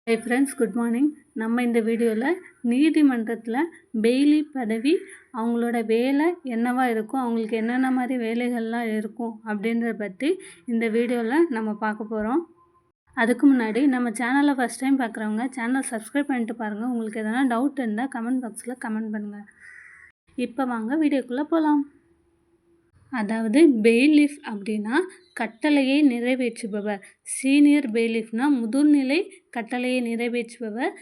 Hi friends, good morning. நம்ம இந்த வீடியோவில் நீதிமன்றத்தில் பெய்லி பதவி, அவங்களோட வேலை என்னவா இருக்கும், அவங்களுக்கு என்னென்ன மாதிரி வேலைகள்லாம் இருக்கும் அப்படின்றத பற்றி இந்த வீடியோவில் நம்ம பார்க்க போகிறோம். அதுக்கு முன்னாடி நம்ம சேனலை ஃபஸ்ட் டைம் பார்க்குறவங்க சேனலை சப்ஸ்கிரைப் பண்ணிட்டு பாருங்கள். உங்களுக்கு எதனா டவுட் இருந்தால் கமெண்ட் பாக்ஸில் கமெண்ட் பண்ணுங்கள். இப்போ வாங்க வீடியோக்குள்ளே போகலாம். அதாவது பெய்லிஃப் அப்படின்னா கட்டளையை நிறைவேற்றுபவர். சீனியர் பெய்லிஃப்னா முதுநிலை கட்டளையை நிறைவேற்றுபவர்.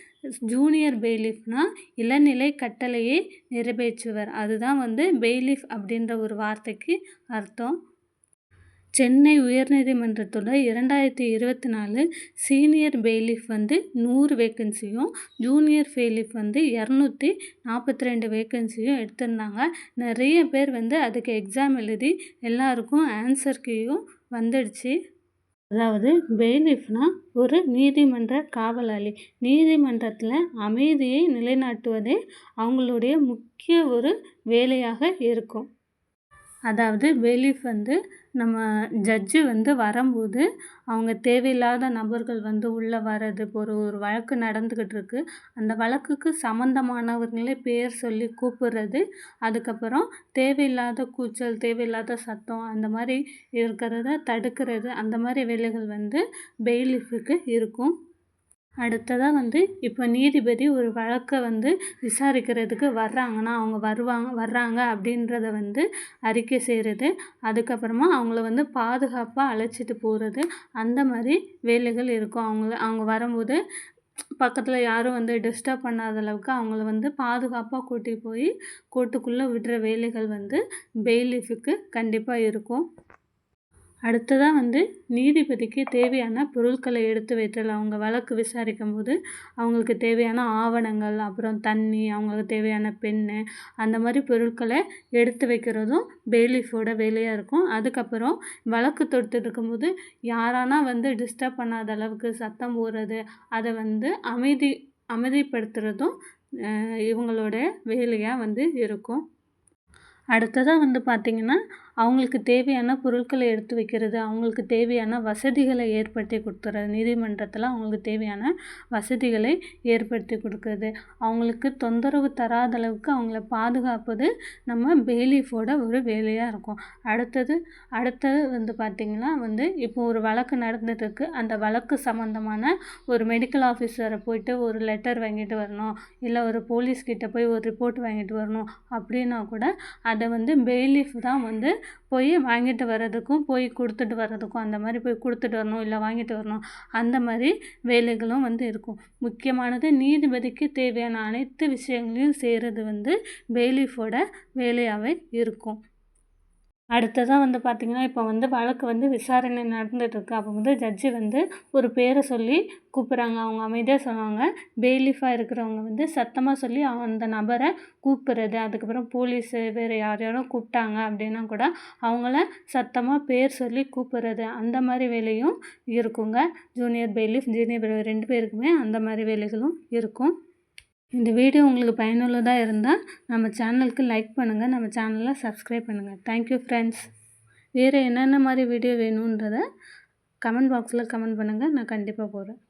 ஜூனியர் பெய்லிஃப்னா இளநிலை கட்டளையை நிறைவேற்றுவர். அதுதான் பெய்லிஃப் அப்படின்ற ஒரு வார்த்தைக்கு அர்த்தம். சென்னை உயர்நீதிமன்றத்தோட 2024 சீனியர் பெய்லிஃப் 100 வேக்கன்சியும், ஜூனியர் பெய்லிஃப் 242 வேக்கன்சியும் எடுத்திருந்தாங்க. நிறைய பேர் அதுக்கு எக்ஸாம் எழுதி எல்லாருக்கும் ஆன்சர் கீயும் வந்துடுச்சு. அதாவது பெய்லிஃப்னா ஒரு நீதிமன்ற காவலாளி. நீதிமன்றத்தில் அமைதியை நிலைநாட்டுவதே அவங்களுடைய முக்கிய ஒரு வேலையாக இருக்கும். அதாவது பெய்லிஃப் நம்ம ஜட்ஜு வரும்போது அவங்க தேவையில்லாத நபர்கள் உள்ளே வர்றது, இப்போ ஒரு வழக்கு நடந்துக்கிட்டு இருக்கு, அந்த வழக்குக்கு சம்மந்தமானவர்களே பேர் சொல்லி கூப்பிடுறது, அதுக்கப்புறம் தேவையில்லாத கூச்சல், தேவையில்லாத சத்தம் அந்த மாதிரி இருக்கிறத தடுக்கிறது, அந்த மாதிரி வேலைகள் பெய்லிஃபுக்கு இருக்கும். அடுத்ததாக இப்போ நீதிபதி ஒரு வழக்கை விசாரிக்கிறதுக்கு வர்றாங்கன்னா, அவங்க வர்றாங்க அப்படின்றத அறிக்கை செய்கிறது. அதுக்கப்புறமா அவங்கள பாதுகாப்பாக அழைச்சிட்டு போகிறது, அந்த மாதிரி வேலைகள் இருக்கும். அவங்க வரும்போது பக்கத்தில் யாரும் டிஸ்டர்ப் பண்ணாத அளவுக்கு அவங்கள பாதுகாப்பாக கூட்டி போய் கோர்ட்டுக்குள்ளே விடுற வேலைகள் பெய்லிஃபுக்கு கண்டிப்பாக இருக்கும். அடுத்ததாக நீதிபதிக்கு தேவையான பொருட்களை எடுத்து வைத்தல். அவங்க வழக்கு விசாரிக்கும் போது அவங்களுக்கு தேவையான ஆவணங்கள், அப்புறம் தண்ணி, அவங்களுக்கு தேவையான பென்னு, அந்த மாதிரி பொருட்களை எடுத்து வைக்கிறதும் பெய்லிஃபோட வேலையாக இருக்கும். அதுக்கப்புறம் வழக்கு தொடுத்துட்டு இருக்கும்போது யாரானா டிஸ்டர்ப் பண்ணாத அளவுக்கு சத்தம் போடுறது, அதை அமைதிப்படுத்துறதும் இவங்களோட வேலையாக இருக்கும். அடுத்ததாக பார்த்திங்கன்னா அவங்களுக்கு தேவையான பொருட்களை எடுத்து வைக்கிறது, அவங்களுக்கு தேவையான வசதிகளை ஏற்படுத்தி கொடுத்துறது. நீதிமன்றத்தில் அவங்களுக்கு தேவையான வசதிகளை ஏற்படுத்தி கொடுக்குறது, அவங்களுக்கு தொந்தரவு தராத அளவுக்கு அவங்கள பாதுகாப்பது நம்ம பெய்லிஃபோட ஒரு வேலையாக இருக்கும். அடுத்தது பார்த்திங்கன்னா இப்போ ஒரு வழக்கு நடந்துட்டுருக்கு, அந்த வழக்கு சம்மந்தமான ஒரு மெடிக்கல் ஆஃபீஸரை போயிட்டு ஒரு லெட்டர் வாங்கிட்டு வரணும், இல்லை ஒரு போலீஸ்கிட்ட போய் ஒரு ரிப்போர்ட் வாங்கிட்டு வரணும் அப்படின்னா கூட அதை பெய்லிஃப் தான் போய் வாங்கிட்டு வர்றதுக்கும் போய் கொடுத்துட்டு வர்றதுக்கும், அந்த மாதிரி போய் கொடுத்துட்டு வரணும் இல்லை வாங்கிட்டு வரணும், அந்த மாதிரி வேலைகளும் இருக்கும். முக்கியமானது நீதிபதிக்கு தேவையான அனைத்து விஷயங்களையும் செய்கிறது பெய்லிஃபோட வேலையாகவே இருக்கும். அடுத்ததாக பார்த்திங்கன்னா இப்போ வழக்கு விசாரணை நடந்துகிட்ருக்கு. அப்போ ஜட்ஜு ஒரு பேரை சொல்லி கூப்பிட்றாங்க. அவங்க அமைதியாக சொன்னாங்க. பெய்லிஃபாக இருக்கிறவங்க சத்தமாக சொல்லி அந்த நபரை கூப்பிட்றது. அதுக்கப்புறம் போலீஸு வேறு யாரும் கூப்பிட்டாங்க அப்படின்னா கூட அவங்கள சத்தமாக பேர் சொல்லி கூப்பிட்றது, அந்த மாதிரி வேலையும் இருக்குங்க. ஜூனியர் பெய்லிஃப், ஜூனியர் பெய்லிஃப் 2 பேருக்குமே அந்த மாதிரி வேலைகளும் இருக்கும். இந்த வீடியோ உங்களுக்கு பயனுள்ளதாக இருந்தால் நம்ம சேனலுக்கு லைக் பண்ணுங்கள், நம்ம சேனலை சப்ஸ்கிரைப் பண்ணுங்கள். Thank you friends. வேறு என்னென்ன மாதிரி வீடியோ வேணுன்றதை கமெண்ட் பாக்ஸில் கமெண்ட் பண்ணுங்கள், நான் கண்டிப்பாக போடுறேன்.